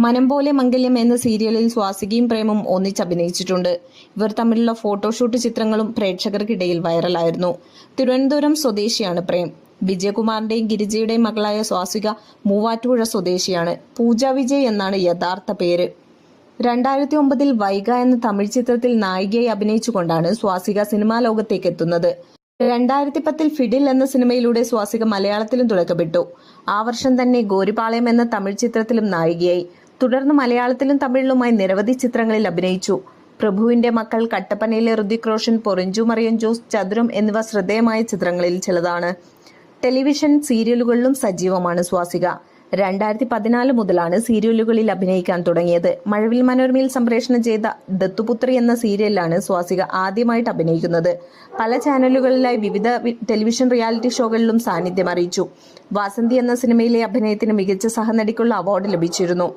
മനം പോലെ മംഗല്യം എന്ന സീരിയലിൽ സ്വാസികയും പ്രേമും ഒന്നിച്ചഭിനയിച്ചിട്ടുണ്ട്. ഇവർ തമ്മിലുള്ള ഫോട്ടോഷൂട്ട് ചിത്രങ്ങളും പ്രേക്ഷകർക്കിടയിൽ വൈറലായിരുന്നു. തിരുവനന്തപുരം സ്വദേശിയാണ് പ്രേം. വിജയകുമാറിന്റെയും ഗിരിജയുടെയും മകളായ സ്വാസിക മൂവാറ്റുപുഴ സ്വദേശിയാണ്. പൂജ വിജയ് എന്നാണ് യഥാർത്ഥ പേര്. 2009 വൈഗ എന്ന തമിഴ് ചിത്രത്തിൽ നായികയായി അഭിനയിച്ചുകൊണ്ടാണ് സ്വാസിക സിനിമാ ലോകത്തേക്ക് എത്തുന്നത്. 2010 ഫിഡിൽ എന്ന സിനിമയിലൂടെ സ്വാസിക മലയാളത്തിലും തുടക്കപ്പെട്ടു. ആ വർഷം തന്നെ ഗോരിപാളയം എന്ന തമിഴ് ചിത്രത്തിലും നായികയായി. തുടർന്ന് മലയാളത്തിലും തമിഴിലുമായി നിരവധി ചിത്രങ്ങളിൽ അഭിനയിച്ചു. പ്രഭുവിന്റെ മക്കൾ, കട്ടപ്പനയിലെ ഋതിക് റോഷൻ, പൊറിഞ്ചു മറിയം ജോസ്, ചതുരം എന്നിവ ശ്രദ്ധേയമായ ചിത്രങ്ങളിൽ ചിലതാണ്. ടെലിവിഷൻ സീരിയലുകളിലും സജീവമാണ് സ്വാസിക. 2014 മുതലാണ് സീരിയലുകളിൽ അഭിനയിക്കാൻ തുടങ്ങിയത്. മഴവിൽ മനോരമയിൽ സംപ്രേഷണം ചെയ്ത ദത്തുപുത്രി എന്ന സീരിയലിലാണ് സ്വാസിക ആദ്യമായിട്ട് അഭിനയിക്കുന്നത്. പല ചാനലുകളിലായി വിവിധ ടെലിവിഷൻ റിയാലിറ്റി ഷോകളിലും സാന്നിധ്യം അറിയിച്ചു. വാസന്തി എന്ന സിനിമയിലെ അഭിനയത്തിന് മികച്ച സഹനടിക്കുള്ള അവാർഡ് ലഭിച്ചിരുന്നു.